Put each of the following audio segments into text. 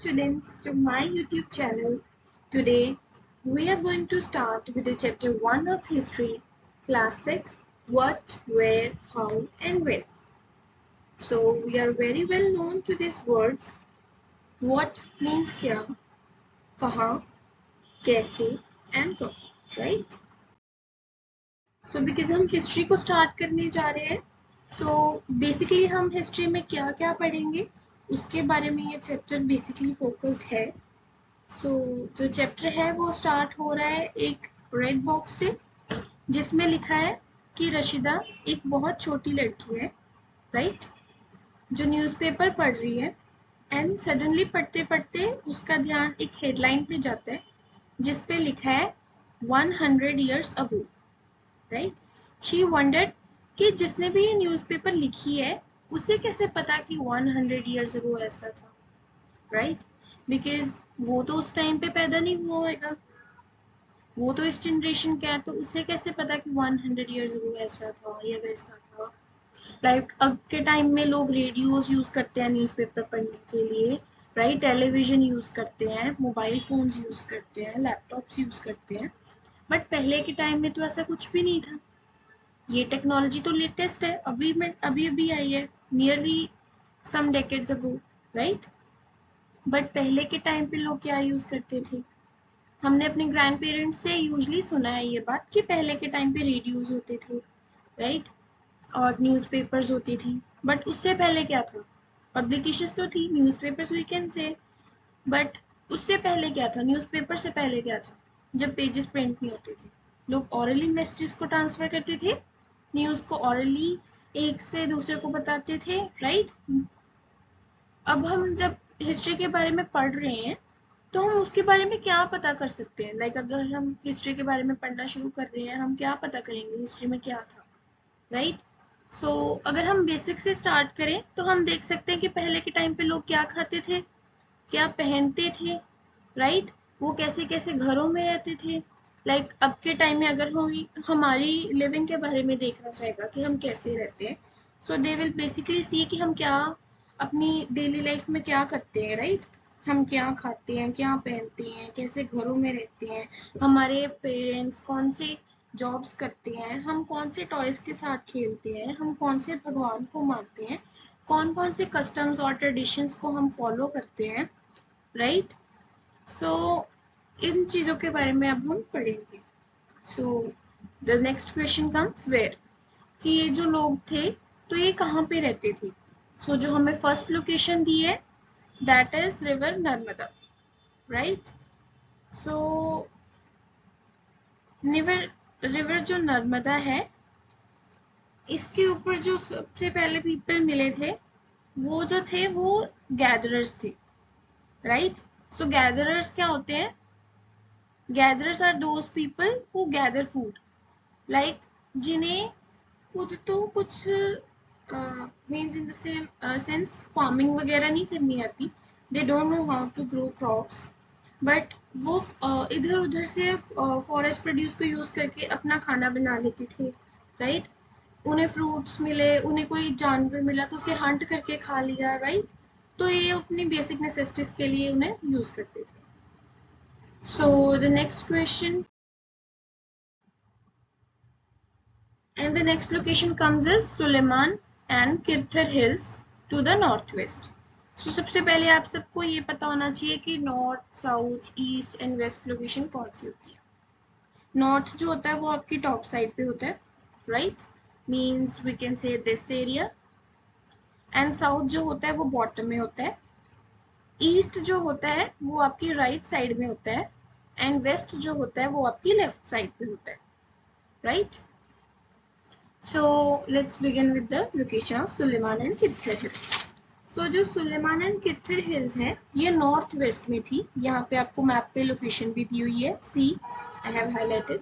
students to my YouTube channel. Today we are going to start with the chapter 1 of history, class 6, what, where, how and when. So we are very well known to these words. What means kya, kaha, kaise and kab, right? So because हम history को start करने जा रहे हैं, so basically हम history में क्या क्या पढ़ेंगे उसके बारे में ये चैप्टर बेसिकली फोकस्ड है. जो चैप्टर है वो स्टार्ट हो रहा है एक रेड बॉक्स से जिसमें लिखा है कि रशीदा एक बहुत छोटी लड़की है, राइट, जो न्यूज़पेपर पढ़ रही है एंड सडनली पढ़ते पढ़ते उसका ध्यान एक हेडलाइन पे जाता है जिस पे लिखा है 100 years ago, right. She wondered कि जिसने भी ये न्यूज़पेपर लिखी है उसे कैसे पता कि 100 years ago ऐसा था, राइट, बिकॉज वो तो उस टाइम पे पैदा नहीं हुआ होगा, वो तो इस जनरेशन का है, तो उसे कैसे पता कि 100 years ago ऐसा था या वैसा था. लाइक अब के टाइम में लोग रेडियोज यूज करते हैं न्यूज़पेपर पढ़ने के लिए, राइट, टेलीविजन यूज करते हैं, मोबाइल फोन्स यूज करते हैं, लैपटॉप्स यूज करते हैं, बट पहले के टाइम में तो ऐसा कुछ भी नहीं था. ये टेक्नोलॉजी तो लेटेस्ट है, अभी आई है, nearly some decades ago, right. But पहले के टाइम पे लोग क्या यूज करते थे? हमने अपने ग्रैंड पेरेंट्स से यूजली सुना है ये बात कि पहले के टाइम पे रेडियोज होते थे, राइट, और न्यूज़पेपर्स होती थी. बट उससे पहले क्या था? पब्लिकेशंस तो थी, newspapers we can say, but उससे पहले क्या था? न्यूज़पेपर से पहले क्या था? जब पेजेस प्रिंट नहीं होते थे, लोग ऑरली मैसेजेस को ट्रांसफर करते थे, न्यूज़ को ऑरली एक से दूसरे को बताते थे, राइट. अब हम जब हिस्ट्री के बारे में पढ़ रहे हैं तो हम उसके बारे में क्या पता कर सकते हैं? लाइक अगर हम हिस्ट्री के बारे में पढ़ना शुरू कर रहे हैं, हम क्या पता करेंगे हिस्ट्री में क्या था, राइट. सो अगर हम बेसिक से स्टार्ट करें तो हम देख सकते हैं कि पहले के टाइम पे लोग क्या खाते थे, क्या पहनते थे, राइट, वो कैसे कैसे घरों में रहते थे. लाइक अब के टाइम में अगर हम हमारी लिविंग के बारे में देखना चाहेगा कि हम कैसे रहते हैं, सो दे विल बेसिकली सी कि हम क्या अपनी डेली लाइफ में क्या करते हैं, राइट. हम क्या खाते हैं, क्या पहनते हैं, कैसे घरों में रहते हैं, हमारे पेरेंट्स कौन से जॉब्स करते हैं, हम कौन से टॉयज के साथ खेलते हैं, हम कौन से भगवान को मानते हैं, कौन कौन से कस्टम्स और ट्रेडिशंस को हम फॉलो करते हैं, राइट. सो इन चीज़ों के बारे में अब हम पढ़ेंगे. So the next question comes where, कि ये जो लोग थे तो ये कहाँ पे रहते थे. सो जो हमें फर्स्ट लोकेशन दी है that is river Narmada, right. So river जो नर्मदा है इसके ऊपर जो सबसे पहले पीपल मिले थे वो जो थे वो गैदरर्स थे, राइट. सो गैदरर्स क्या होते हैं? Gatherers are those people who gather food, like जिन्हें खुद तो कुछ means in the same sense farming वगैरह नहीं करनी आती, they don't know how to grow crops, but वो इधर उधर से फॉरेस्ट प्रोड्यूस को यूज करके अपना खाना बना लेते थे, राइट. उन्हें फ्रूट्स मिले, उन्हें कोई जानवर मिला तो उसे हंट करके खा लिया, राइट. तो ये अपनी बेसिक नेसेसिटीज के लिए उन्हें यूज करते थे. सो the next question and the next location comes is Suleiman and Kirthar Hills to the northwest. So सबसे पहले आप सबको ये पता होना चाहिए कि north, south, east and west location कौन सी होती है. नॉर्थ जो होता है वो आपकी टॉप साइड पे होता है, right, means we can say this area. And south जो होता है वो बॉटम में होता है. ईस्ट जो होता है वो आपकी राइट साइड में होता है. एंड वेस्ट जो होता है वो आपकी लेफ्ट साइड पे होता है, right. So let's begin with the location of Suleiman and Kirthar Hills. So जो सुलेमान एंड कित्थर हिल्स है ये नॉर्थ वेस्ट में थी. यहाँ पे आपको मैप पे लोकेशन भी दी हुई है, सी आई हैव हाईलाइटेड.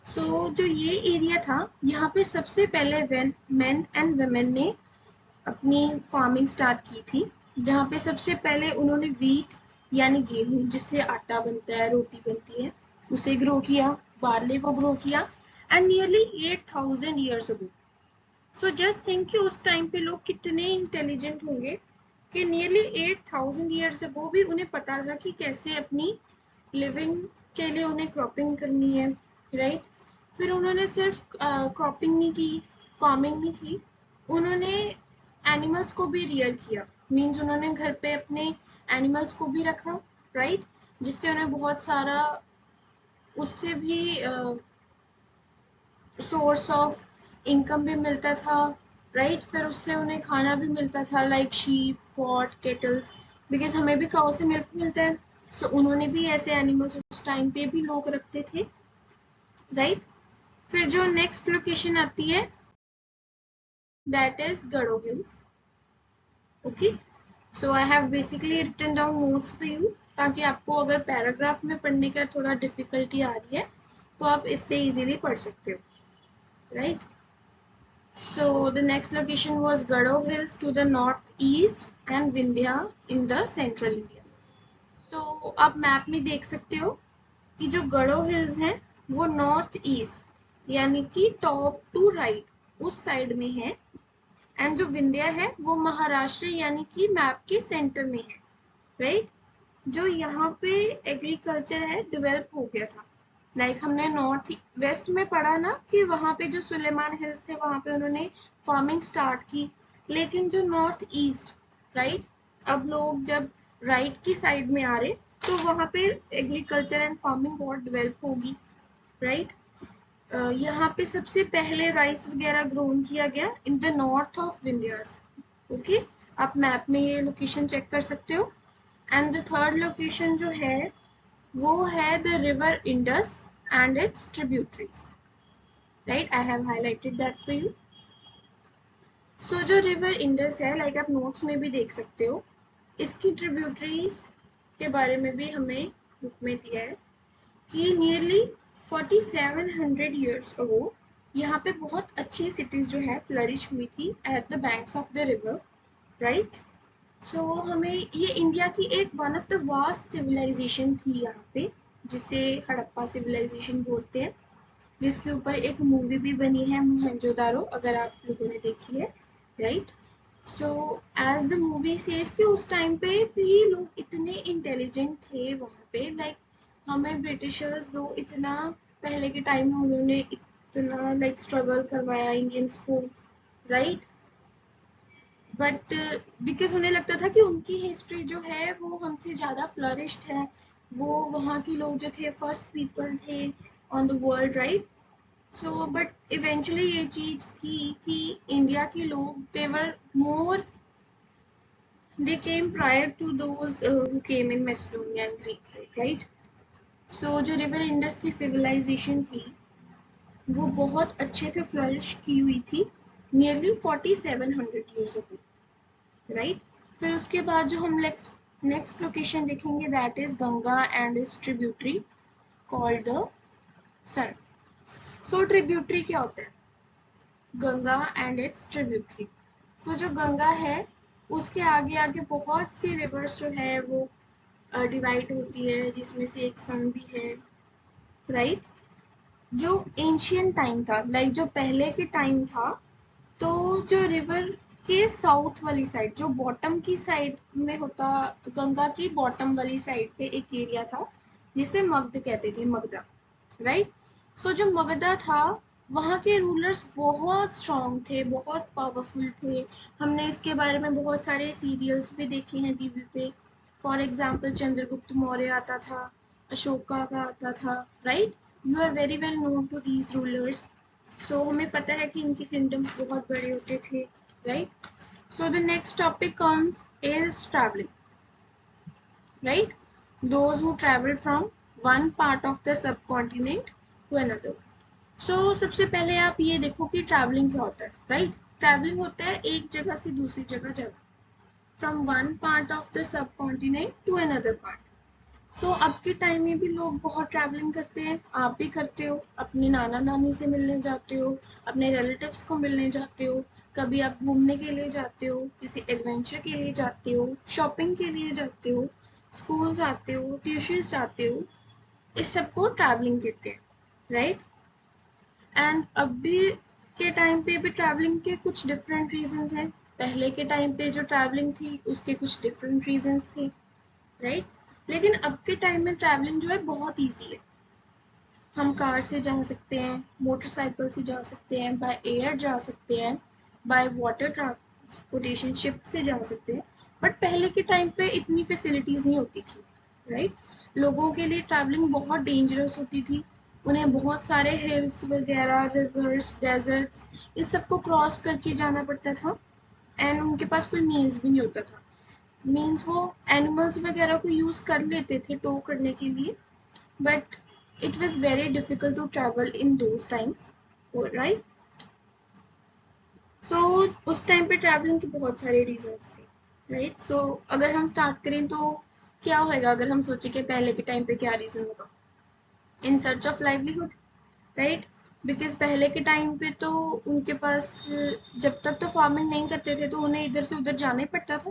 सो जो ये एरिया था यहाँ पे सबसे पहले मेन एंड वुमेन ने अपनी फार्मिंग स्टार्ट की थी, जहाँ पे सबसे पहले उन्होंने वीट यानी गेहूं जिससे आटा बनता है, रोटी बनती है, उसे ग्रो किया, बार्ले को ग्रो किया, and nearly 8000 years ago. So just think कि उस टाइम पे लोग कितने इंटेलिजेंट होंगे कि नियरली 8000 ईयर्स अगो भी उन्हें पता था कि कैसे अपनी लिविंग के लिए उन्हें क्रॉपिंग करनी है, राइट। फिर उन्होंने सिर्फ क्रॉपिंग नहीं की, फार्मिंग नहीं की, उन्होंने एनिमल्स को भी रियर किया। मीन्स उन्होंने घर पे अपने एनिमल्स को भी रखा, राइट, जिससे उन्हें बहुत सारा उससे भी सोर्स ऑफ इनकम भी मिलता था, राइट। फिर उससे उन्हें खाना भी मिलता था, like sheep, pot, kettles, because हमें भी काउ से मिल्क मिलता है। सो उन्होंने भी ऐसे एनिमल्स उस टाइम पे भी लोग रखते थे, राइट। फिर जो नेक्स्ट लोकेशन आती है that is Garo hills. Okay, so I have basically written down notes for you, ताकि आपको अगर पैराग्राफ में पढ़ने का थोड़ा डिफिकल्टी आ रही है तो आप इससे इजीली पढ़ सकते हो, right. So the next location was Gado Hills to the northeast and Vindhya in the central India. So आप मैप में देख सकते हो कि जो गढ़ो हिल्स हैं वो नॉर्थ ईस्ट यानी कि टॉप टू राइट उस साइड में है, एंड जो विंध्या है वो महाराष्ट्र यानी कि मैप के सेंटर में है, राइट। जो यहाँ पे एग्रीकल्चर है डेवलप हो गया था, लाइक हमने नॉर्थ वेस्ट में पढ़ा ना कि वहाँ पे जो सुलेमान हिल्स थे वहाँ पे उन्होंने फार्मिंग स्टार्ट की, लेकिन जो नॉर्थ ईस्ट, राइट, अब लोग जब राइट की साइड में आ रहे तो वहाँ पे एग्रीकल्चर एंड फार्मिंग बहुत डेवलप होगी, राइट। यहाँ पे सबसे पहले राइस वगैरह ग्रोन किया गया in the north of Vindhyas. Okay, आप मैप में ये लोकेशन चेक कर सकते हो। एंड द थर्ड लोकेशन जो है वो है the river Indus and its tributaries, right. I have highlighted that for you. So जो रिवर इंडस है, लाइक आप नोट्स में भी देख सकते हो, इसकी ट्रिब्यूटरीज के बारे में भी हमें बुक में दिया है कि नियरली 4700 ईयर्स अगो यहाँ पे बहुत अच्छी सिटीज जो है फ्लरिश हुई थी at the banks of the river, right. So हमें ये इंडिया की एक one of the vast civilisation थी यहाँ पे, जिसे हड़प्पा सिविलाइजेशन बोलते हैं, जिसके ऊपर एक मूवी भी बनी है मोहनजोदारो, अगर आप लोगों ने देखी है, right. So as the movie says कि उस टाइम पे भी लोग इतने इंटेलिजेंट थे वहाँ पे, लाइक हमें ब्रिटिशर्स दो इतना पहले के टाइम में उन्होंने इतना लाइक स्ट्रगल करवाया इंडियंस को, राइट। बट बिकॉज उन्हें लगता था कि उनकी हिस्ट्री जो है वो हमसे ज़्यादा फ्लरिश्ड है, वो वहाँ के लोग जो थे फर्स्ट पीपल थे on the world, right. So but eventually ये चीज़ थी कि इंडिया के लोग देवर मोर, they came prior to those who came in Macedonia and Greek side, right? So जो रिवर इंडस की सिविलाइजेशन थी वो बहुत अच्छे से फ्लरिश की हुई थी नियरली 4700 ईयर्स अगो, राइट। फिर उसके बाद जो हम नेक्स्ट लोकेशन देखेंगे that is Ganga and its tributary called the Son. So tributary क्या होता है? Ganga and its tributary. तो जो गंगा है उसके आगे आगे बहुत सी रिवर्स जो है वो डिवाइड होती है, जिसमें से एक सन भी है, राइट। जो एंशियंट टाइम था, लाइक जो पहले के टाइम था, तो जो रिवर के साउथ वाली साइड, जो बॉटम की साइड में होता, गंगा की बॉटम वाली साइड पे एक एरिया था जिसे मगध कहते थे, मगधा, राइट। सो जो मगधा था वहाँ के रूलर्स बहुत स्ट्रांग थे, बहुत पावरफुल थे। हमने इसके बारे में बहुत सारे सीरियल्स भी देखे हैं टीवी पे। फॉर एग्जाम्पल चंद्रगुप्त मौर्य आता था, अशोका का आता था, right. You are very well known to these rulers. So हमें पता है कि इनके किंगडम्स बहुत बड़े होते थे, right. So the next topic comes is travelling, right, those who travel from one part of the subcontinent to another. So सबसे पहले आप ये देखो कि ट्रैवलिंग क्या होता है, राइट। ट्रैवलिंग होता है एक जगह से दूसरी जगह जाना, from one part of the subcontinent to another part. So अब के टाइम में भी लोग बहुत ट्रैवलिंग करते हैं, आप भी करते हो, अपने नाना नानी से मिलने जाते हो, अपने रिलेटिव्स को मिलने जाते हो, कभी आप घूमने के लिए जाते हो, किसी एडवेंचर के लिए जाते हो, शॉपिंग के लिए जाते हो, स्कूल जाते हो, ट्यूशन जाते हो, इस सब को ट्रैवलिंग कहते हैं, राइट। एंड अभी के टाइम पे भी ट्रैवलिंग के कुछ डिफरेंट रीजंस हैं। पहले के टाइम पे जो ट्रैवलिंग थी उसके कुछ डिफरेंट रीजंस थे, राइट। लेकिन अब के टाइम में ट्रैवलिंग जो है बहुत ईजी है। हम कार से जा सकते हैं, मोटरसाइकिल से जा सकते हैं, बाय एयर जा सकते हैं, बाय वाटर ट्रांसपोर्टेशन शिप से जा सकते हैं। बट पहले के टाइम पे इतनी फैसिलिटीज नहीं होती थी, राइट। लोगों के लिए ट्रैवलिंग बहुत डेंजरस होती थी। उन्हें बहुत सारे हिल्स वगैरह, रिवर्स, डेजर्ट्स, इस सबको क्रॉस करके जाना पड़ता था। एंड उनके पास कोई मीन्स भी नहीं होता था। मीन्स वो एनिमल्स वगैरह को यूज कर लेते थे टो करने के लिए, but it was very difficult to travel in those times, right? So उस टाइम पे ट्रैवलिंग के बहुत सारे रीजंस थे, राइट। सो अगर हम स्टार्ट करें तो क्या होएगा अगर हम सोचें कि पहले के टाइम पे क्या रीजन होगा। In search of livelihood, right. Because पहले के टाइम पे तो उनके पास जब तक तो फार्मिंग नहीं करते थे तो उन्हें इधर से उधर जाना ही पड़ता था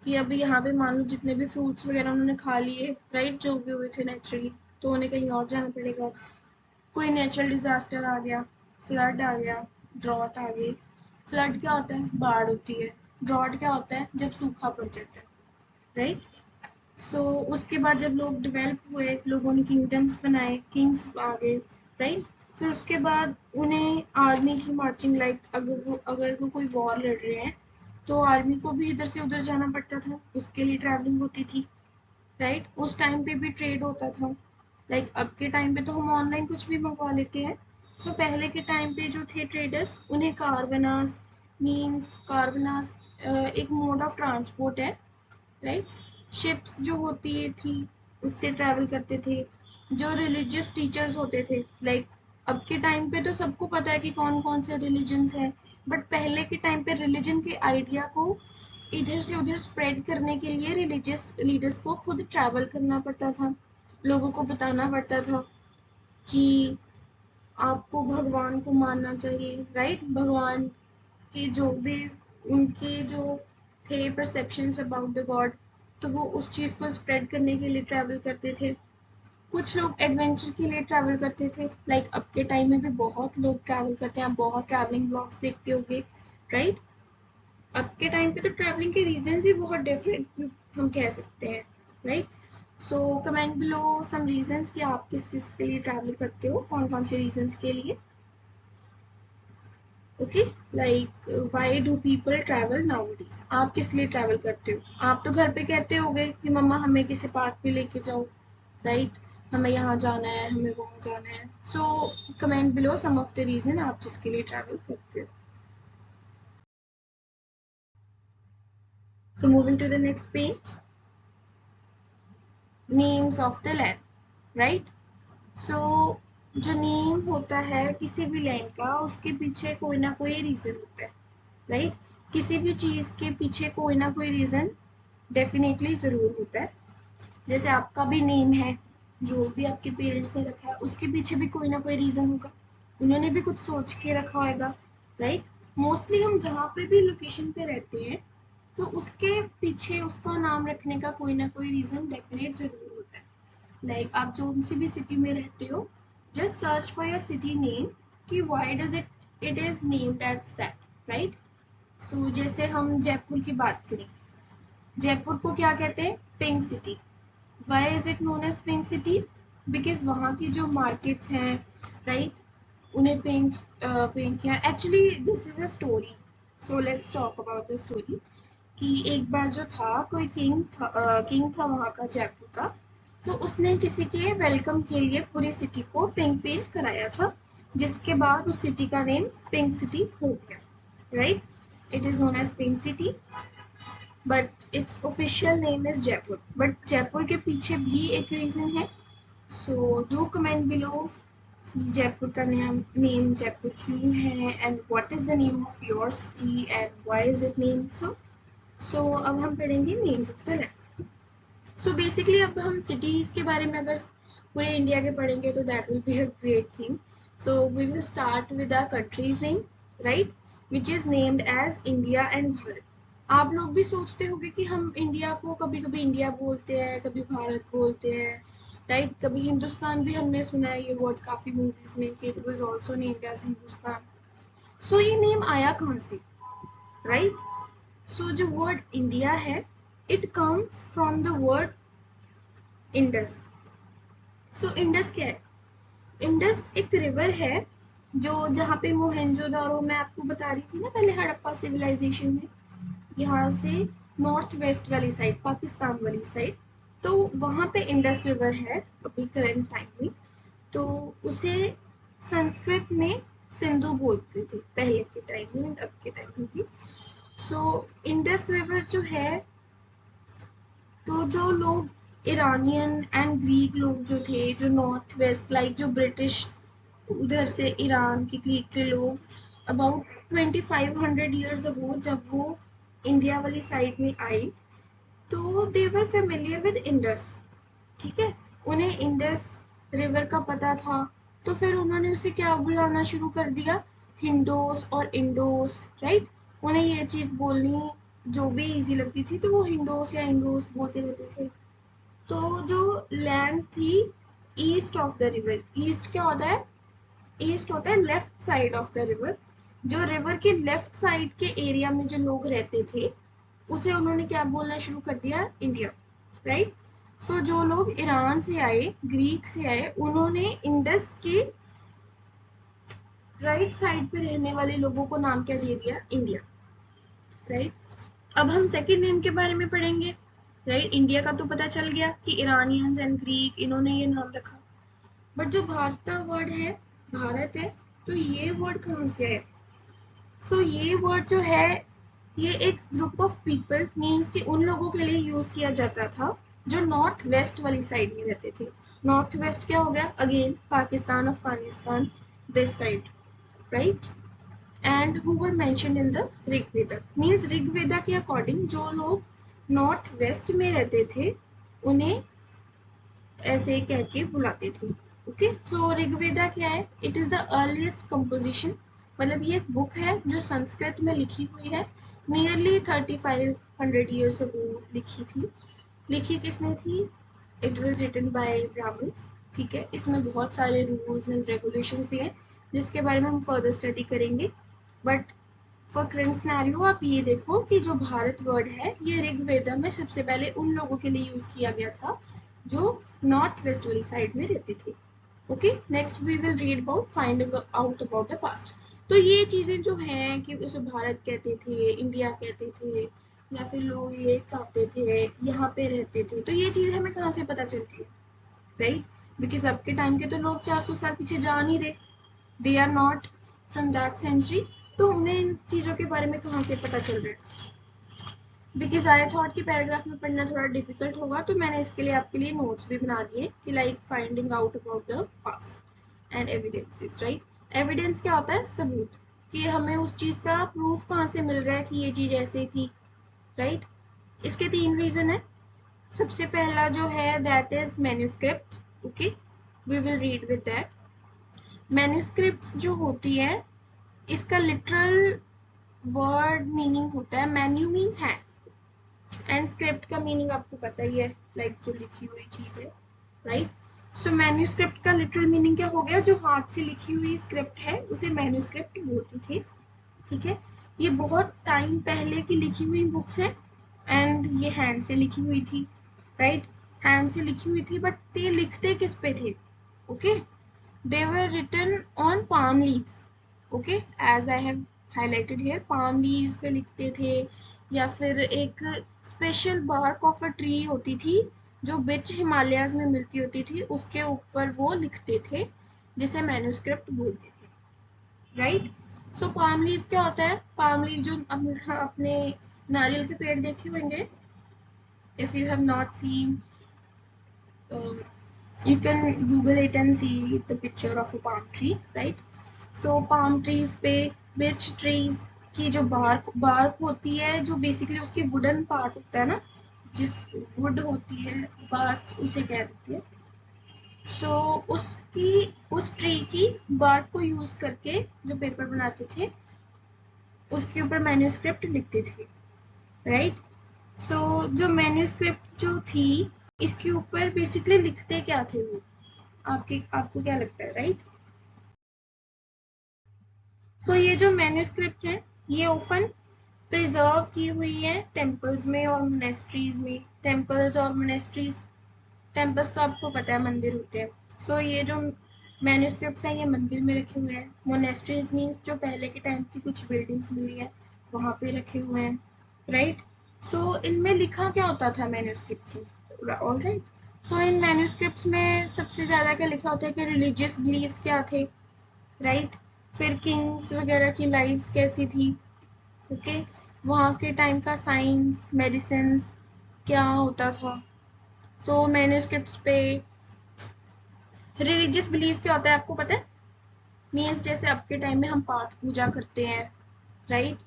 कि अभी यहाँ पे मान लो जितने भी फ्रूट्स वगैरह उन्होंने खा लिए, राइट, जो उगे हुए थे नेचुरली, तो उन्हें कहीं और जाना पड़ेगा। कोई नेचुरल डिजास्टर आ गया, फ्लड आ गया, ड्रॉट आ गई। फ्लड क्या होता है? बाढ़ होती है। ड्रॉट क्या होता है? जब सूखा पड़ जाता है, राइट। सो उसके बाद जब लोग डेवलप हुए, लोगों ने किंगडम्स बनाए, किंग्स आ गए, राइट। फिर उसके बाद उन्हें आर्मी की मार्चिंग, लाइक अगर वो कोई वॉर लड़ रहे हैं तो आर्मी को भी इधर से उधर जाना पड़ता था, उसके लिए ट्रैवलिंग होती थी, राइट। उस टाइम पे भी ट्रेड होता था। लाइक अब के टाइम पे तो हम ऑनलाइन कुछ भी मंगवा लेते हैं। सो पहले के टाइम पे जो थे ट्रेडर्स, उन्हें कारवनास, मीन्स कारवनास एक मोड ऑफ ट्रांसपोर्ट है, राइट। शिप्स जो होती थी उससे ट्रैवल करते थे। जो रिलीजियस टीचर्स होते थे, लाइक अब के टाइम पे तो सबको पता है कि कौन कौन से रिलीजन्स हैं, बट पहले के टाइम पे रिलीजन के आइडिया को इधर से उधर स्प्रेड करने के लिए रिलीजियस लीडर्स को खुद ट्रैवल करना पड़ता था। लोगों को बताना पड़ता था कि आपको भगवान को मानना चाहिए, राइट। भगवान के जो भी उनके जो थे परसेप्शंस अबाउट द गॉड, तो वो उस चीज़ को स्प्रेड करने के लिए ट्रैवल करते थे। कुछ लोग एडवेंचर के लिए ट्रैवल करते थे, लाइक अब के टाइम में भी बहुत लोग ट्रैवल करते हैं। आप बहुत ट्रैवलिंग ब्लॉग्स देखते होंगे, राइट। अब के टाइम पे तो ट्रैवलिंग के रीजन भी बहुत डिफरेंट हम कह सकते हैं, right. So comment below some reasons कि आप किस किस के लिए ट्रैवल करते हो, कौन कौन से रीजंस के लिए। Okay, like why do people travel nowadays. आप किस लिए ट्रैवल करते हो? आप तो घर पे कहते होगे कि मम्मा हमें किसी पार्क पे लेके जाओ, राइट, हमें यहाँ जाना है, हमें वहाँ जाना है। So comment below some of the reason आप जिसके लिए ट्रैवल करते हो। So moving to the next page, names of the land, right. So जो नेम होता है किसी भी लैंड का, उसके पीछे कोई ना कोई रीजन होता है, राइट। किसी भी चीज के पीछे कोई ना कोई रीजन डेफिनेटली जरूर होता है। जैसे आपका भी नेम है, जो भी आपके पेरेंट्स ने रखा है, उसके पीछे भी कोई ना कोई रीजन होगा। उन्होंने भी कुछ सोच के रखा होगा, राइट। मोस्टली हम जहाँ पे भी लोकेशन पे रहते हैं तो उसके पीछे उसका नाम रखने का कोई ना कोई रीजन डेफिनेट जरूर होता है। लाइक आप जो सी भी सिटी में रहते हो, just search for your city name कि why does it is named as that, right. So जैसे हम जयपुर की बात करें, जयपुर को क्या कहते हैं? Pink city. Why is it known as pink city? Because वहाँ की जो मार्केट्स हैं, राइट, उन्हें पिंक पेंट किया। Actually this is a story, so let's talk about the story. कि एक बार जो था, कोई किंग था वहाँ का, जयपुर का। तो उसने किसी के वेलकम के लिए पूरी सिटी को पिंक पेंट कराया था, जिसके बाद उस सिटी का नेम पिंक सिटी हो गया, right. It is known as pink city, but its official name is Jaipur. But Jaipur के पीछे भी एक रीजन है। सो डू कमेंट बिलो कि जयपुर का नेम जयपुर क्यों है, and what is the name of your city and why is it named so. So अब हम पढ़ेंगे names of the land. So basically अब हम सिटीज के बारे में अगर पूरे इंडिया के पढ़ेंगे तो that will be a great thing. So we will start with our country's name, right, which is named as India and Bharat. आप लोग भी सोचते होंगे कि हम इंडिया को कभी कभी इंडिया बोलते हैं, कभी भारत बोलते हैं, राइट। कभी हिंदुस्तान भी हमने सुना है ये वर्ड काफी मूवीज में कि it was also named as Hindustan. So ये नेम आया कहाँ से, राइट। सो जो वर्ड इंडिया है, it comes from the word Indus. So Indus क्या है? इंडस एक रिवर है जो जहाँ पे मोहेंजोदारो मैं आपको बता रही थी ना पहले, हड़प्पा सिविलाइजेशन में, यहाँ से नॉर्थ वेस्ट वाली साइड, पाकिस्तान वाली साइड, तो वहाँ पे इंडस रिवर है अभी करंट टाइम में। तो उसे संस्कृत में सिंधु बोलते थे पहले के टाइम में, अब के टाइम में भी। सो इंडस रिवर जो है, तो जो लोग ईरानियन एंड ग्रीक लोग जो थे, जो नॉर्थ वेस्ट लाइक जो ब्रिटिश उधर से ईरान के ग्रीक के लोग अबाउट 2500 ईयर्स अगो जब वो इंडिया वाली साइड में आए, तो दे वर फेमिलियर विद इंडस। ठीक है, उन्हें इंडस रिवर का पता था, तो फिर उन्होंने उसे क्या बुलाना शुरू कर दिया, हिंडोस और इंडोस, राइट। उन्हें ये चीज बोलनी जो भी इजी लगती थी तो वो हिंडोस या इंडोस बोलते रहते थे। तो जो लैंड थी east of the river, east क्या होता है? ईस्ट होता है left side of the river. जो रिवर के लेफ्ट साइड के एरिया में जो लोग रहते थे, उसे उन्होंने क्या बोलना शुरू कर दिया? India, right. सो जो लोग ईरान से आए, ग्रीक से आए, उन्होंने इंडस के राइट साइड पे रहने वाले लोगों को नाम क्या दे दिया? India, right. अब हम सेकंड नेम के बारे में पढ़ेंगे, राइट। इंडिया का तो पता चल गया कि ईरानियंस एंड ग्रीक इन्होंने ये नाम रखा, बट जो भारत का वर्ड है, भारत है, तो ये वर्ड कहाँ से है? सो ये वर्ड जो है, ये एक ग्रुप ऑफ पीपल मीन्स कि उन लोगों के लिए यूज किया जाता था जो नॉर्थ वेस्ट वाली साइड में रहते थे। नॉर्थ वेस्ट क्या हो गया? Again Pakistan, Afghanistan, this side, right. And who were mentioned in the Rigveda, means Rigveda के अकॉर्डिंग जो लोग नॉर्थ वेस्ट में रहते थे उन्हें ऐसे कह के बुलाते थे। ओके, सो ऋग्वेदा क्या है? It is the earliest composition, मतलब ये एक बुक है जो संस्कृत में लिखी हुई है, नियरली 3500 ईयर्स अगो लिखी थी। लिखी किसने थी? It was written by Brahmans. ठीक है, इसमें बहुत सारे रूल्स एंड रेगुलेशंस दिए हैं जिसके बारे में हम फर्दर स्टडी करेंगे। बट फॉर करंट सिनेरियो आप ये देखो कि जो भारत वर्ड है ये ऋग्वेदा में सबसे पहले उन लोगों के लिए यूज किया गया था जो नॉर्थ वेस्ट वाली साइड में रहते थे। Okay, next we will read about finding out about the past. तो ये चीजें जो हैं कि उसे भारत कहते थे, इंडिया कहते थे, या फिर लोग ये कहते थे, यहाँ पे रहते थे, तो ये चीजें हमें कहाँ से पता चलती है? राइट, बिकॉज अब के टाइम के तो लोग 400 साल पीछे जा नहीं रहे, they are not from that century, तो उन्हें इन चीजों के बारे में कहाँ से पता चल रहा है? बिकॉज आई थॉट कि पैराग्राफ में पढ़ना थोड़ा डिफिकल्ट होगा, तो मैंने इसके लिए आपके लिए नोट्स भी बना दिए कि like finding out about the past and evidences, right. Evidence क्या होता है? सबूत, कि हमें उस चीज का प्रूफ कहाँ से मिल रहा है कि ये चीज ऐसे थी, राइट। इसके 3 रीजन है। सबसे पहला जो है that is manuscript. Okay, we will read with that. Manuscripts जो होती है, इसका लिटरल वर्ड मीनिंग होता है, manu means hand, and script का मीनिंग आपको पता ही है, लाइक जो लिखी हुई चीज है, राइट। सो मैन्युस्क्रिप्ट का लिटरल मीनिंग क्या हो गया? जो हाथ से लिखी हुई स्क्रिप्ट है उसे मैन्युस्क्रिप्ट बोलते थे। ठीक है, ये बहुत टाइम पहले की लिखी हुई बुक्स है, एंड ये हैंड से लिखी हुई थी, राइट। हैंड से लिखी हुई थी, बट ये लिखते किस पे थे? Okay, they were written on palm leaves. Okay, as I have highlighted here, palm leaves पे लिखते थे, या फिर एक special bark of a tree होती थी जो बीच हिमालयाज में मिलती होती थी, उसके ऊपर वो लिखते थे, जिसे मैन्युस्क्रिप्ट बोलते थे, राइट। सो पाम लीफ क्या होता है? पाम लीफ जो अपने नारियल के पेड़ देखे होंगे, if you have not seen, you can google it and see the picture of a palm tree, right? So palm trees पे, birch trees की जो bark होती है, जो basically उसकी wooden part होता है ना, जिस wood होती है, bark उसे कह देते हैं। so उसकी, उस tree की bark को use करके जो paper बनाते थे उसके ऊपर manuscript लिखते थे, right? so जो manuscript जो थी, इसके ऊपर बेसिकली लिखते क्या थे वो, आपको क्या लगता है, राइट? सो ये जो मैन्युस्क्रिप्ट है, ये ओफन प्रिजर्व की हुई है टेम्पल्स में और मोनेस्ट्रीज में। टेम्पल्स और मोनेस्ट्रीज, टेम्पल्स तो आपको पता है मंदिर होते हैं। सो ये जो मैन्युस्क्रिप्ट्स हैं ये मंदिर में रखे हुए हैं। मोनेस्ट्रीज मीन्स जो पहले के टाइम की कुछ बिल्डिंग्स मिली है वहाँ पे रखे हुए हैं, राइट। सो इनमें लिखा क्या होता था मैन्युस्क्रिप्ट्स में, ऑलराइट। सो इन मैन्युस्क्रिप्ट्स में सबसे ज़्यादा क्या लिखा होता है कि रिलीजियस बिलीव्स क्या थे, राइट। फिर किंग्स वगैरह की लाइफ्स कैसी थी, ओके। वहाँ के टाइम का साइंस मेडिसिन क्या होता था। सो मैन्युस्क्रिप्ट्स पे रिलीजियस बिलीव्स क्या होता है आपको पता है? मीन्स जैसे अब के टाइम में हम पाठ पूजा करते हैं, राइट।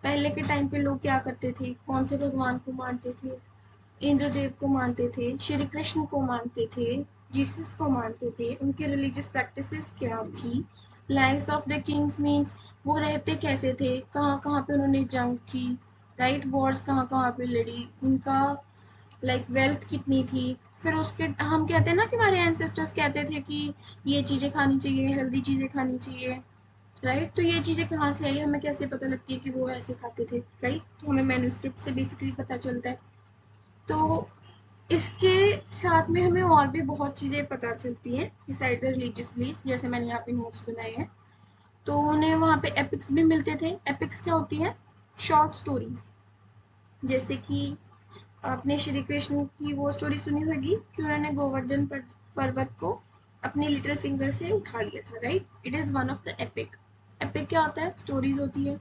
पहले के टाइम पे लोग क्या करते थे, कौन से भगवान को मानते थे? इंद्रदेव को मानते थे, श्री कृष्ण को मानते थे, जीसस को मानते थे। उनके रिलीजियस प्रैक्टिसेस क्या थी? Lives of the Kings means वो रहते कैसे थे, कहाँ कहाँ पे उन्होंने जंग की, राइट। वॉर्स कहाँ कहाँ पे लड़ी, उनका लाइक वेल्थ कितनी थी। फिर उसके हम कहते हैं ना कि हमारे एंसेस्टर्स कहते थे कि ये चीज़ें खानी चाहिए, हेल्दी चीज़ें खानी चाहिए, राइट। तो ये चीज़ें कहाँ से आई, हमें कैसे पता लगती है कि वो ऐसे खाते थे, राइट। तो हमें मैन्युस्क्रिप्ट से बेसिकली पता चलता है। तो इसके साथ में हमें और भी बहुत चीज़ें पता चलती हैं बिसाइड द रिलीजियस बिलीफ, जैसे मैंने यहाँ पे नोट्स बनाए हैं। तो उन्हें वहाँ पे एपिक्स भी मिलते थे। एपिक्स क्या होती है? Short stories. जैसे कि आपने श्री कृष्ण की वो स्टोरी सुनी होगी कि उन्होंने गोवर्धन पर्वत को अपनी लिटिल फिंगर से उठा लिया था, right. It is one of the epic. Epic क्या होता है? स्टोरीज होती है।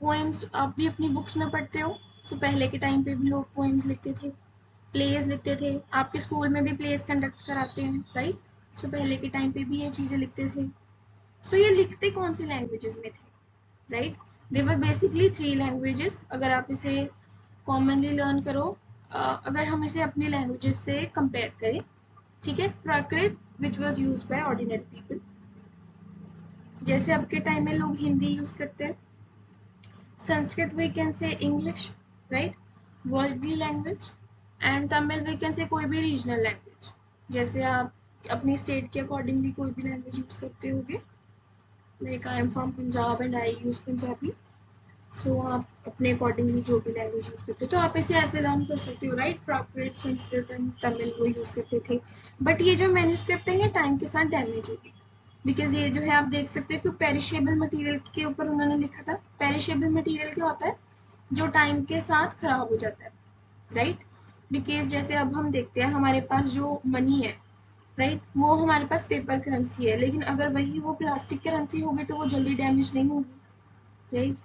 पोएम्स आप भी अपनी बुक्स में पढ़ते हो। सो पहले के टाइम पे भी लोग पोएम्स लिखते थे, प्लेज लिखते थे। आपके स्कूल में भी प्लेज कंडक्ट कराते हैं, राइट। सो पहले के टाइम पे भी ये चीज़ें लिखते थे। सो ये लिखते कौन सी लैंग्वेजेस में थे, right. They were basically 3 languages. अगर आप इसे कॉमनली लर्न करो, अगर हम इसे अपनी लैंग्वेजेस से कंपेयर करें, ठीक है। Prakrit which was use by ordinary people, जैसे अब के टाइम में लोग हिंदी यूज करते हैं। Sanskrit we can say English, right, worldly language. And Tamil we can say कोई भी रीजनल लैंग्वेज, जैसे आप अपनी स्टेट के अकॉर्डिंगली कोई भी लैंग्वेज यूज करते होगे। Like I am from Punjab and I use Punjabi. So आप अपने अकॉर्डिंगली जो भी लैंग्वेज यूज करते हो तो आप इसे ऐसे लर्न कर सकते हो, right. Prakrit, Sanskrit and Tamil वो यूज करते थे। बट ये जो मैन्युस्क्रिप्ट है ये टाइम के साथ डैमेज होगी, बिकॉज ये जो है आप देख सकते हो कि पेरिशेबल मटेरियल के ऊपर उन्होंने लिखा था। पेरिशेबल मटेरियल क्या होता है? जो टाइम के साथ खराब हो जाता है, राइट। बिकॉज जैसे अब हम देखते हैं हमारे पास जो मनी है, राइट, वो हमारे पास पेपर करेंसी है, लेकिन अगर वही वो प्लास्टिक करेंसी होगी तो वो जल्दी डैमेज नहीं होगी, राइट।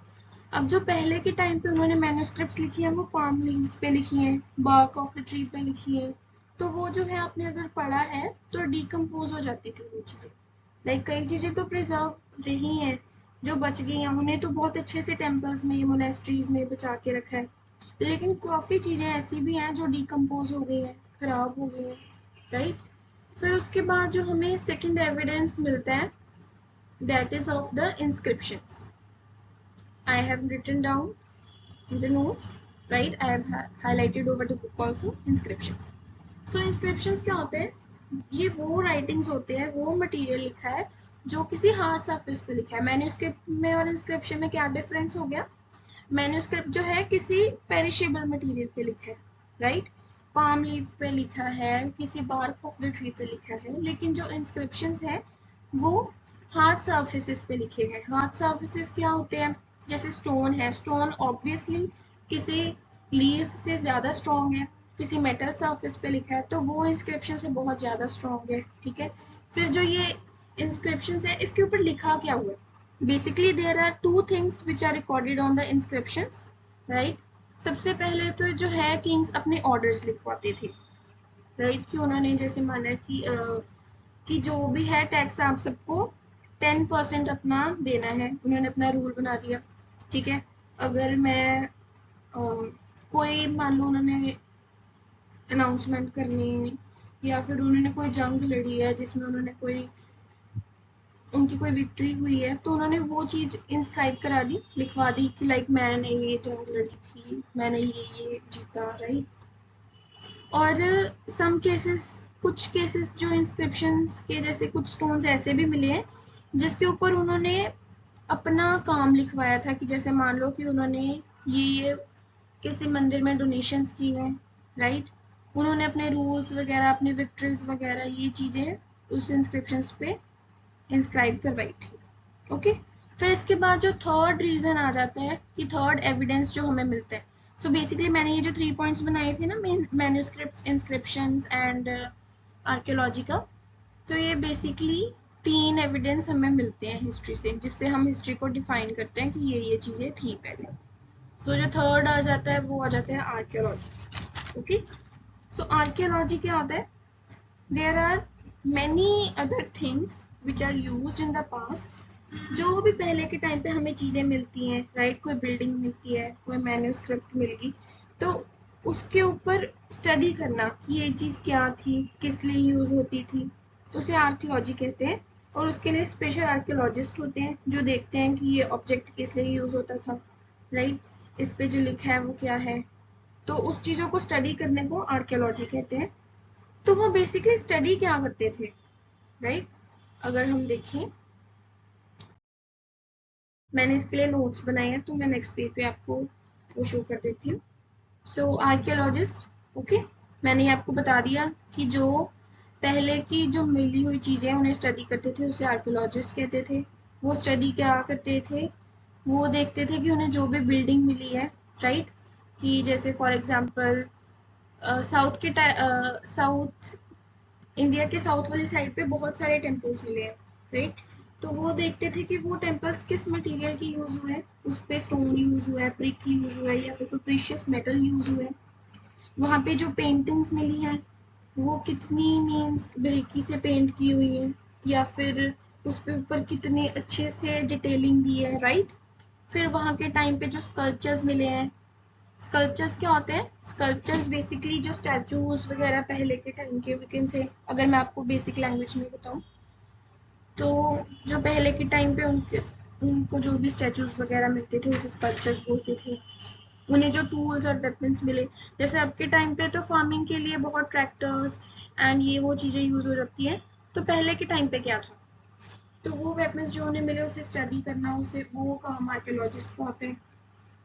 अब जो पहले के टाइम पे उन्होंने मैन्युस्क्रिप्ट्स लिखी है वो पाम लीव्स पे लिखी है, बार्क ऑफ द ट्री पे लिखी है। तो वो जो है आपने अगर पढ़ा है तो डिकम्पोज हो जाती थी वो चीज़ें। लाइक कई चीज़ें तो प्रिजर्व रही हैं, जो बच गई हैं उन्हें तो बहुत अच्छे से टेम्पल्स में, मोनेस्ट्रीज में बचा के रखा है। लेकिन काफ़ी चीज़ें ऐसी भी हैं जो डिकम्पोज हो गई हैं, खराब हो गई हैं, राइट। फिर उसके बाद जो हमें सेकेंड एविडेंस मिलता है that is of the inscriptions. I have written down in the notes, right? I have highlighted over the book also inscriptions. So inscriptions क्या होते हैं? ये वो writings होते हैं, वो material लिखा है जो किसी hard surface पे लिखा है। मैन्युस्क्रिप्ट में और इंस्क्रिप्शन में क्या डिफरेंस हो गया? मैन्युस्क्रिप्ट जो है किसी पेरिशेबल मटेरियल पे लिखा है, राइट। पाम लीफ पे लिखा है, किसी बार्क ऑफ द ट्री पे लिखा है। लेकिन जो इंस्क्रिप्शंस है वो हार्ड सर्फेसिस पे लिखे गए। हार्ड सर्फेसिस क्या होते हैं? जैसे स्टोन है, स्टोन ऑब्वियसली किसी लीफ से ज़्यादा स्ट्रॉन्ग है। किसी मेटल सर्फेस पे लिखा है तो वो इंस्क्रिप्शन से बहुत ज़्यादा स्ट्रॉन्ग है, ठीक है। फिर जो ये इंस्क्रिप्शन है इसके ऊपर लिखा क्या हुआ है? Basically there are two things which are recorded on the inscriptions, right? सबसे पहले तो जो है किंग्स अपने ऑर्डर्स लिखवाते थे, राइट, कि उन्होंने जैसे माना कि जो भी है टैक्स आप सबको 10% अपना देना है। उन्होंने अपना रूल बना दिया, ठीक है। अगर मैं कोई मान लो उन्होंने अनाउंसमेंट करनी या फिर उन्होंने कोई जंग लड़ी है जिसमें उन्होंने कोई उनकी कोई विक्ट्री हुई है तो उन्होंने वो चीज़ इंस्क्राइब करा दी, लिखवा दी कि लाइक मैंने ये जंग लड़ी थी, मैंने ये जीता, राइट। और सम केसेस, कुछ केसेस जो इंस्क्रिप्शंस के जैसे कुछ स्टोन्स ऐसे भी मिले हैं जिसके ऊपर उन्होंने अपना काम लिखवाया था कि जैसे मान लो कि उन्होंने ये किसी मंदिर में डोनेशंस की हैं, राइट। उन्होंने अपने रूल्स वगैरह, अपनी विक्ट्रीज वगैरह, ये चीज़ें उस इंस्क्रिप्शंस पे इंस्क्राइब करवाई थी। ओके। फिर इसके बाद जो थर्ड रीजन आ जाता है कि थर्ड एविडेंस जो हमें मिलता है। सो बेसिकली मैंने ये जो 3 पॉइंट्स बनाए थे ना, मैन्युस्क्रिप्ट्स, इंस्क्रिप्शंस एंड आर्कियोलॉजी का, तो ये बेसिकली 3 एविडेंस हमें मिलते हैं हिस्ट्री से, जिससे हम हिस्ट्री को डिफाइन करते हैं कि ये चीज़ें थी पहले। सो जो थर्ड आ जाता है वो आ जाता है आर्कियोलॉजी। ओके। सो आर्कियोलॉजी क्या होता है? There are many other things which are used in the past. जो भी पहले के टाइम पे हमें चीज़ें मिलती हैं, राइट, कोई बिल्डिंग मिलती है, कोई मैन्युस्क्रिप्ट मिल गई, तो उसके ऊपर स्टडी करना कि ये चीज़ क्या थी, किस लिए यूज़ होती थी, उसे आर्कियोलॉजी कहते हैं। और उसके लिए स्पेशल आर्कियोलॉजिस्ट होते हैं जो देखते हैं कि ये ऑब्जेक्ट किस लिए यूज़ होता था, राइट, इस पे जो लिखा है वो क्या है। तो उस चीज़ों को स्टडी करने को आर्कियोलॉजी कहते हैं। तो वो बेसिकली स्टडी क्या करते थे, राइट। अगर हम देखें, मैंने इसके लिए नोट्स बनाए हैं, तो मैं नेक्स्ट पेज पे आपको वो शो कर देती हूँ। सो आर्कियोलॉजिस्ट, ओके, मैंने ये आपको बता दिया कि जो पहले की जो मिली हुई चीज़ें उन्हें स्टडी करते थे उसे आर्कियोलॉजिस्ट कहते थे। वो स्टडी क्या करते थे? वो देखते थे कि उन्हें जो भी बिल्डिंग मिली है, राइट, कि जैसे फॉर एग्जांपल साउथ इंडिया के साउथ वाली साइड पे बहुत सारे टेम्पल्स मिले हैं, राइट। तो वो देखते थे कि वो टेम्पल्स किस मटेरियल की यूज हुए हैं, उस पे स्टोन यूज हुआ है, ब्रिक यूज हुआ है, या फिर कोई प्रीशियस मेटल यूज हुआ है। वहाँ पे जो पेंटिंग्स मिली हैं वो कितनी मीन्स बारीकी से पेंट की हुई है, या फिर उस पे ऊपर कितने अच्छे से डिटेलिंग दी है, राइट। फिर वहाँ के टाइम पे जो स्कल्पचर्स मिले हैं, स्कल्पचर्स क्या होते हैं? स्कल्पचर्स बेसिकली जो स्टैचूज वगैरह पहले के टाइम के, वी कैन से, अगर मैं आपको बेसिक लैंग्वेज में बताऊं, तो जो पहले के टाइम पे उनको जो भी स्टैचूज वगैरह मिलते थे उसे स्कल्पचर्स बोलते थे। उन्हें जो टूल्स और वेपन्स मिले, जैसे अब के टाइम पे तो फार्मिंग के लिए बहुत ट्रैक्टर्स एंड ये वो चीज़ें यूज हो जाती हैं, तो पहले के टाइम पे क्या था? तो वो वेपन्स जो उन्हें मिले उसे स्टडी करना, उसे वो काम आर्कियोलॉजिस्ट को आते हैं,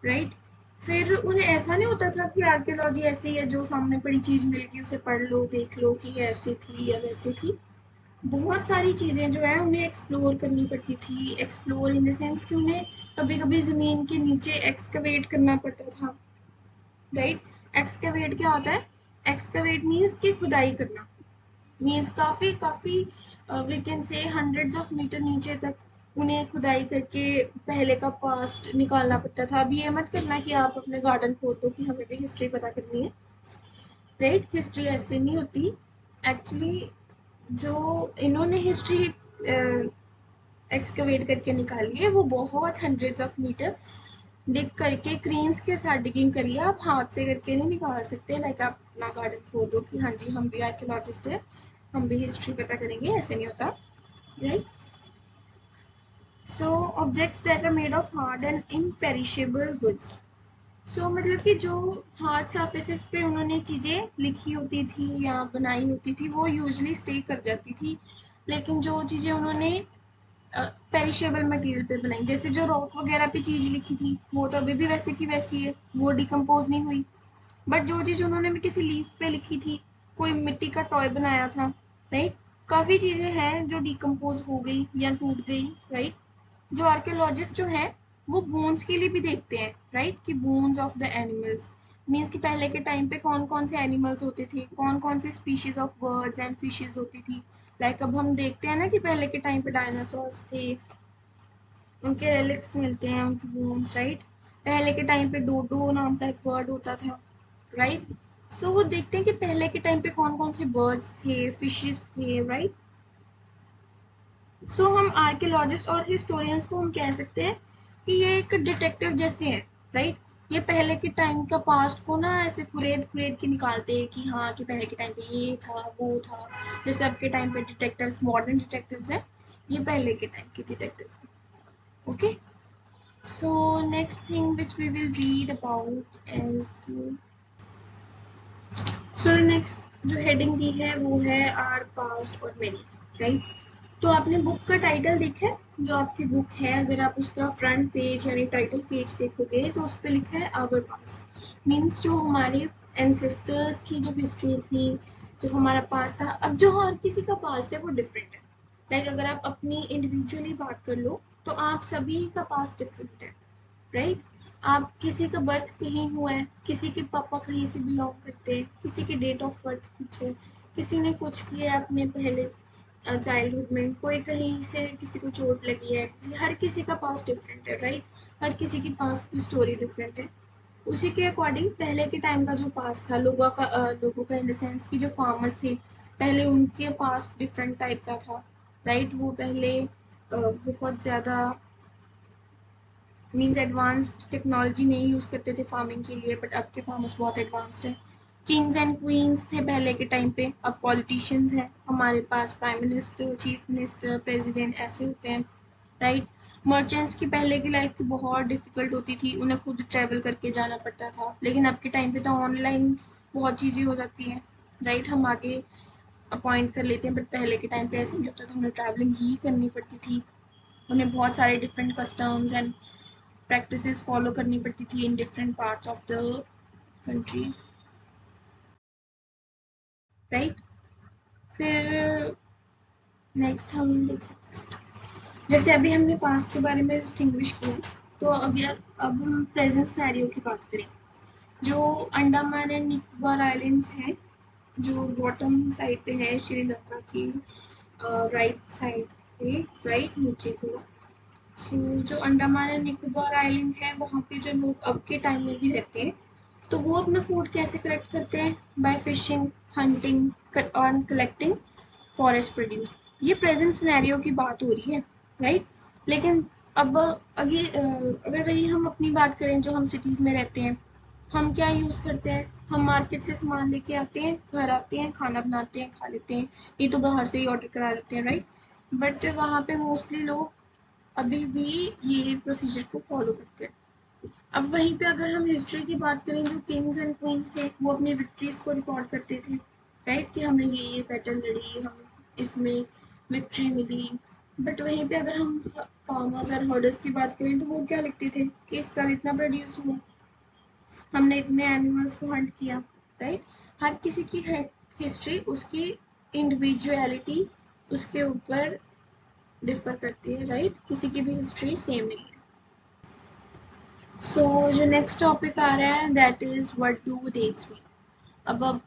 राइट। फिर उन्हें ऐसा नहीं होता था कि आर्कियोलॉजी ऐसी है, जो सामने पड़ी चीज मिल गई उसे पढ़ लो, देख लो कि ये ऐसी थी या वैसी थी। बहुत सारी चीजें जो है उन्हें एक्सप्लोर करनी पड़ती थी। एक्सप्लोर इन द सेंस कि उन्हें कभी कभी जमीन के नीचे एक्सकवेट करना पड़ता था, राइट। एक्सकवेट क्या होता है? एक्सकवेट मीन्स की खुदाई करना, मीन्स काफी काफी we can say hundreds of metre नीचे तक उन्हें खुदाई करके पहले का पास्ट निकालना पड़ता था। अभी ये मत करना कि आप अपने गार्डन खोद दो कि हमें भी हिस्ट्री पता करनी है, राइट। हिस्ट्री ऐसे नहीं होती एक्चुअली। जो इन्होंने हिस्ट्री एक्सकवेट करके निकाली है वो बहुत हंड्रेड्स ऑफ मीटर डिग करके क्रेन्स के साथ डिगिंग करिए। आप हाथ से करके नहीं निकाल सकते, लाइक आप अपना गार्डन खोदो कि हाँ जी हम भी आर्कियोलॉजिस्ट है, हम भी हिस्ट्री पता करेंगे, ऐसे नहीं होता, right. So objects that are made of hard and imperishable goods. So मतलब कि जो हार्ड सर्फेसिस पे उन्होंने चीज़ें लिखी होती थी या बनाई होती थी वो यूजली स्टे कर जाती थी, लेकिन जो चीज़ें उन्होंने पेरिशेबल मटेरियल पे बनाई, जैसे जो रॉक वगैरह पे चीज़ लिखी थी वो तो अभी भी वैसे की वैसी है, वो डिकम्पोज नहीं हुई। बट जो चीज़ उन्होंने किसी लीफ पे लिखी थी, कोई मिट्टी का टॉय बनाया था, राइट, काफ़ी चीज़ें हैं जो डिकम्पोज हो गई या टूट गई, राइट। जो आर्कियोलॉजिस्ट जो है वो बोन्स के लिए भी देखते हैं, राइट, कि bones of the animals, means कि पहले के टाइम पे कौन कौन से एनिमल्स होते थे, कौन कौन से species of birds and fishes होती थी। लाइक अब हम देखते हैं ना कि पहले के टाइम पे डायनासोर्स थे, उनके रिलिक्स मिलते हैं, उनकी बोन्स, राइट। पहले के टाइम पे डोडो नाम का एक बर्ड होता था, राइट। सो वो देखते हैं कि पहले के टाइम पे कौन कौन से बर्ड्स थे, फिशेस थे, राइट। सो हम आर्कियोलॉजिस्ट और हिस्टोरियंस को हम कह सकते हैं कि ये एक डिटेक्टिव जैसे हैं, राइट। ये पहले के टाइम का पास्ट को ना ऐसे कुरेद कुरेद के निकालते हैं कि हाँ कि पहले के टाइम पे ये था वो था। जैसे अब के टाइम पे डिटेक्टिव्स, मॉडर्न डिटेक्टिव्स हैं, ये पहले के टाइम के डिटेक्टिव्स थे। Okay. So next thing which we will read about is, so the next जो heading दी है वो है our past और many, right? तो आपने बुक का टाइटल देखा है? जो आपकी बुक है, अगर आप उसका फ्रंट पेज यानी टाइटल पेज देखोगे तो उस पर लिखा है आवर पास्ट। मीन्स जो हमारे एंसेस्टर्स की जो हिस्ट्री थी, जो हमारा पास्ट था। अब जो हर किसी का पास्ट है वो डिफरेंट है। लाइक अगर आप अपनी इंडिविजुअली बात कर लो तो आप सभी का पास्ट डिफरेंट है, राइट? आप किसी का बर्थ कहीं हुआ है, किसी के पापा कहीं से बिलोंग करते हैं, किसी की डेट ऑफ बर्थ कुछ है, किसी ने कुछ किया है अपने पहले चाइल्डहुड में, कोई कहीं से किसी को चोट लगी है, हर किसी का पास्ट डिफरेंट है, राइट? हर किसी की पास्ट की स्टोरी डिफरेंट है। उसी के अकॉर्डिंग पहले के टाइम का जो पास्ट था लोगों का इन द सेंस कि जो फार्मर्स थे पहले, उनके पास्ट डिफरेंट टाइप का था, राइट? वो पहले बहुत ज़्यादा मीन्स एडवांस्ड टेक्नोलॉजी नहीं यूज़ करते थे फार्मिंग के लिए, बट अब के फार्मर्स बहुत एडवांस्ड हैं। किंग्स एंड क्वींस थे पहले के टाइम पे, अब पॉलिटिशियंस हैं हमारे पास, prime minister, chief minister, president ऐसे होते हैं, राइट? मर्चेंट्स की पहले की लाइफ तो बहुत डिफिकल्ट होती थी, उन्हें खुद ट्रैवल करके जाना पड़ता था, लेकिन अब के टाइम पे तो ऑनलाइन बहुत चीज़ें हो जाती हैं, राइट? हम आगे अपॉइंट कर लेते हैं, बट पहले के टाइम पे ऐसे नहीं होता था, उन्हें ट्रैवलिंग ही करनी पड़ती थी, उन्हें बहुत सारे different customs and practices follow करनी पड़ती थी in different parts of the country, right? फिर नेक्स्ट हम देख सकते हैं, जैसे अभी हमने पास्ट के बारे में डिस्टिंग्विश किया, तो अगर अब हम प्रेजेंट सिनेरियो की बात करें, जो अंडमान एंड निकोबार आइलैंड्स हैं, जो बॉटम साइड पे है श्रीलंका की राइट साइड पे, राइट नीचे थोड़ा। सो जो अंडमान एंड निकोबार आइलैंड है, वहाँ पे जो लोग अब के टाइम में भी रहते हैं, तो वो अपना फूड कैसे कलेक्ट करते हैं? बाय फिशिंग, हंटिंग और कलेक्टिंग फॉरेस्ट प्रोड्यूस। ये प्रेजेंट सिनेरियो की बात हो रही है, राइट? लेकिन अब अगर वही हम अपनी बात करें, जो हम सिटीज में रहते हैं, हम क्या यूज करते हैं? हम मार्केट से सामान लेके आते हैं, घर आते हैं, खाना बनाते हैं, खा लेते हैं, ये तो बाहर से ही ऑर्डर करा लेते हैं, राइट? बट वहाँ पे मोस्टली लोग अभी भी ये प्रोसीजर को फॉलो करते हैं। अब वहीं पे अगर हम हिस्ट्री की बात करें, जो किंग्स एंड क्वींस थे वो अपनी विक्ट्रीज को रिकॉर्ड करते थे, राइट? कि हमने ये बैटल लड़ी, हम इसमें विक्ट्री मिली। बट वहीं पे अगर हम फार्मर्स और हर्डर्स की बात करें, तो वो क्या लिखते थे कि इस साल इतना प्रोड्यूस हुआ, हमने इतने एनिमल्स को हंट किया, राइट? हर किसी की हिस्ट्री उसकी इंडिविजुअलिटी उसके ऊपर डिफर करती है, राइट? किसी की भी हिस्ट्री सेम नहीं है। सो जो नेक्स्ट टॉपिक आ रहा है that is what do dates mean. अब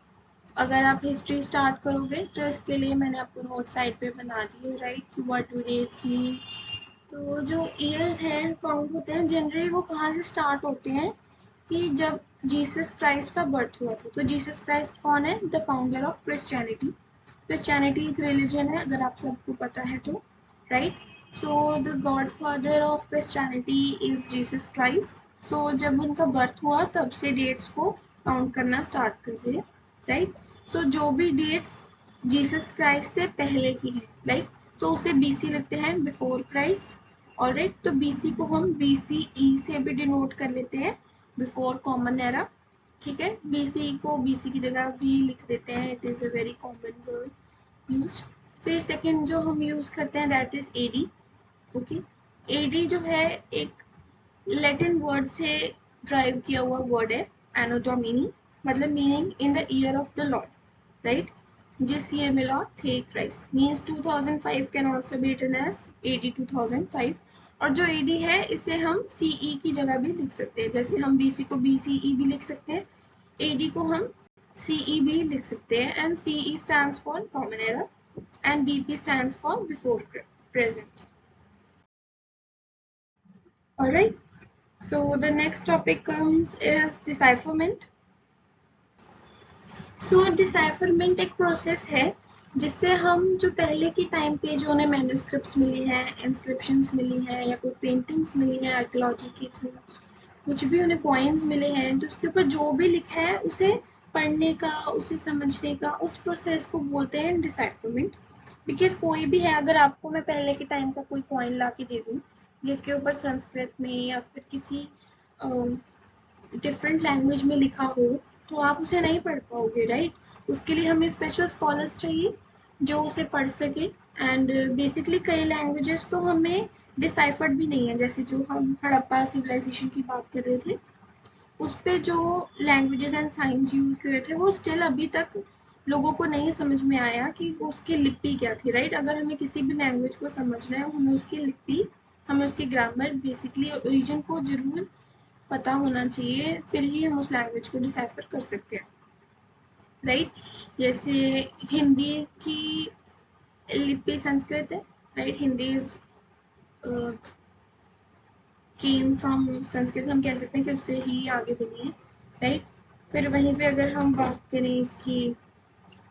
अगर आप हिस्ट्री स्टार्ट करोगे तो इसके लिए मैंने आपको नोट साइड पे बना दी है, राइट? कि व्हाट डू डेट्स मीन। तो जो ईयर्स हैं काउंट होते हैं जनरली, वो कहाँ से स्टार्ट होते हैं? कि जब जीसस क्राइस्ट का बर्थ हुआ था। तो जीसस क्राइस्ट कौन है? The founder of Christianity. Christianity एक रिलीजन है, अगर आप सबको पता है तो, right? So the God father of Christianity is Jesus Christ. So जब उनका बर्थ हुआ तब से डेट्स को काउंट करना स्टार्ट कर दिए, राइट? सो जो भी डेट्स जीसस क्राइस्ट से पहले की है, लाइक, तो उसे बीसी लिखते हैं, बिफोर क्राइस्ट। ऑलराइट, तो बीसी को हम बीसीई से भी डिनोट कर लेते हैं, बिफोर कॉमन एरा। ठीक है, बीसी को बीसी की जगह भी लिख देते हैं, it is a very common word used. फिर सेकंड जो हम यूज करते हैं that is AD. Okay, AD जो है एक लैटिन वर्ड से ड्राइव किया हुआ वर्ड है, एनो डोमिनी, मतलब meaning in the year of the Lord, right? जिस ईयर में लॉर्ड थे Christ, means 2005 can also be written as AD 2005। और जो एडी है इसे हम सीई की जगह भी लिख सकते हैं, जैसे हम बीसी को बीसीई भी लिख सकते हैं, एडी को हम सीई भी लिख सकते हैं। And CE stands for common era and BP stands for before present. Alright, so the next topic comes is decipherment. So decipherment एक प्रोसेस है जिससे हम जो पहले के टाइम पे जो उन्हें मैन्युस्क्रिप्ट्स मिली हैं, इंस्क्रिप्शंस मिली हैं, या कोई पेंटिंग्स मिली हैं आर्कियोलॉजी के थ्रू, कुछ भी उन्हें कॉइन्स मिले हैं, तो उसके ऊपर जो भी लिखा है उसे पढ़ने का, उसे समझने का, उस प्रोसेस को बोलते हैं डिसाइफरमेंट। बिकॉज कोई भी है, अगर आपको मैं पहले के टाइम का कोई कॉइन ला के दे दूँ जिसके ऊपर संस्कृत में या फिर किसी डिफरेंट लैंग्वेज में लिखा हो, तो आप उसे नहीं पढ़ पाओगे, राइट? उसके लिए हमें स्पेशल स्कॉलर्स चाहिए, जो उसे पढ़ सके। एंड बेसिकली कई लैंग्वेजेस तो हमें डिसाइफर्ड भी नहीं है, जैसे जो हम हड़प्पा सिविलाइजेशन की बात कर रहे थे, उस पे जो लैंग्वेजेस एंड साइंस यूज हुए थे वो स्टिल अभी तक लोगों को नहीं समझ में आया कि उसकी लिपि क्या थी, राइट। अगर हमें किसी भी लैंग्वेज को समझना है, हमें उसकी लिपि, हमें उसकी ग्रामर, बेसिकली ओरिजिन को जरूर पता होना चाहिए, फिर ही हम उस लैंग्वेज को डिसाइफर कर सकते हैं, राइट। जैसे हिंदी की लिपि संस्कृत है, right. Hindi is came from Sanskrit, हम कह सकते हैं कि उससे ही आगे बनी है, राइट। फिर वहीं पे अगर हम बात करें इसकी,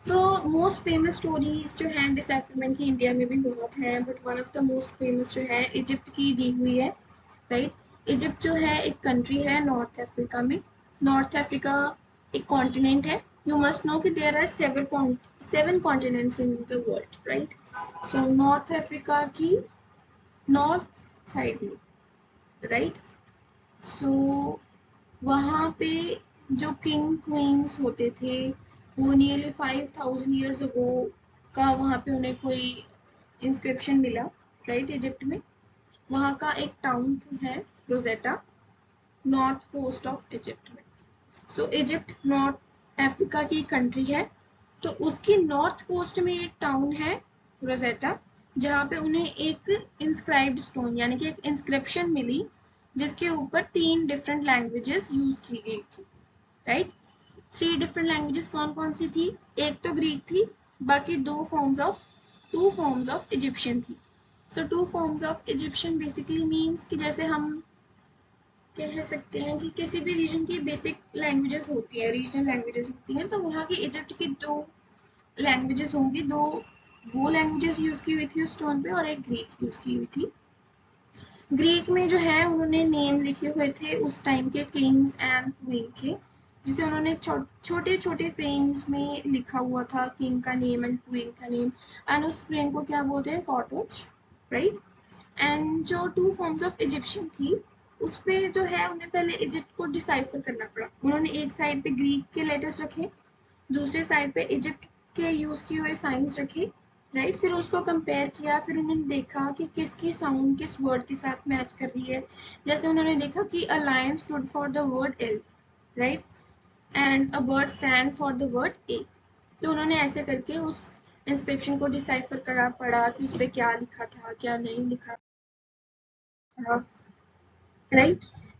सो मोस्ट फेमस स्टोरीज जो है डिसैफरमेंट की इंडिया में भी बहुत है, but one of the most famous जो है इजिप्ट की दी हुई है, राइट। इजिप्ट जो है एक कंट्री है नॉर्थ अफ्रीका में। नॉर्थ अफ्रीका एक कॉन्टिनेंट है। यू मस्ट नो कि there are seven continents in the world, right. So North Africa की नॉर्थ साइड में, राइट। सो वहाँ पे जो किंग क्वींस होते थे, वो नियरली 5000 ईयर्स अगो का वहाँ पे उन्हें कोई इंस्क्रिप्शन मिला, राइट, इजिप्ट में। वहाँ का एक टाउन है Rosetta, north coast of Egypt में। सो इजिप्ट नॉर्थ अफ्रीका की कंट्री है, तो उसकी नॉर्थ कोस्ट में एक टाउन है रोजेटा, जहाँ पे उन्हें एक इंस्क्राइब्ड स्टोन यानी कि एक इंस्क्रिप्शन मिली, जिसके ऊपर 3 डिफरेंट लैंग्वेजेस यूज की गई थी, राइट। 3 डिफरेंट लैंग्वेजेस कौन कौन सी थी? एक तो ग्रीक थी, बाकी टू फॉर्म्स ऑफ इजिप्शियन थी। So two forms of Egyptian basically means कि जैसे हम कह सकते हैं कि किसी भी रीजन की बेसिक लैंग्वेजेस होती है, रीजनल लैंग्वेजेस होती हैं, तो वहाँ की इजिप्ट की 2 लैंग्वेजेस होंगी, 2 वो लैंग्वेजेस यूज की हुई थी उस स्टोन पे, और एक ग्रीक यूज की हुई थी। ग्रीक में जो है उन्होंने नेम लिखे हुए थे उस टाइम के किंग्स एंड क्वीन के, जिसे उन्होंने छोटे छोटे फ्रेम्स में लिखा हुआ था, किंग का नेम एंड क्वीन का नेम, एंड उस फ्रेम को क्या बोलते हैं? Cottage, right. एंड जो टू फॉर्म्स ऑफ इजिप्शियन थी, उस पे जो है उन्हें पहले इजिप्ट को डिसाइफर करना पड़ा। उन्होंने एक साइड पे ग्रीक के लेटर्स रखे, दूसरे साइड पे इजिप्ट के यूज किए हुए साइंस रखे, राइट। फिर उसको कंपेयर किया, फिर उन्होंने देखा कि किसकी साउंड किस वर्ड के साथ मैच कर रही है। जैसे उन्होंने देखा कि a lion stood for the word L, right, and a bird stand for the word A. तो उन्होंने ऐसे करके उस इंस्क्रिप्शन को डिसाइफर करा पड़ा कि उस पर क्या लिखा था, क्या नहीं लिखा था, राइट।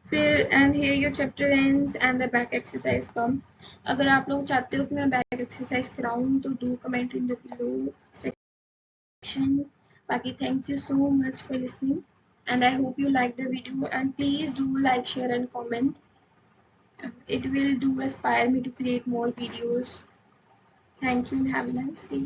फिर and here your chapter ends and the back exercise come. अगर आप लोग चाहते हो कि मैं बैक एक्सरसाइज कराऊं तो do comment in the below section. बाकी thank you so much for listening, and I hope you like the video, and please do like, share and comment. It will do inspire me to create more videos. Thank you and have a nice day.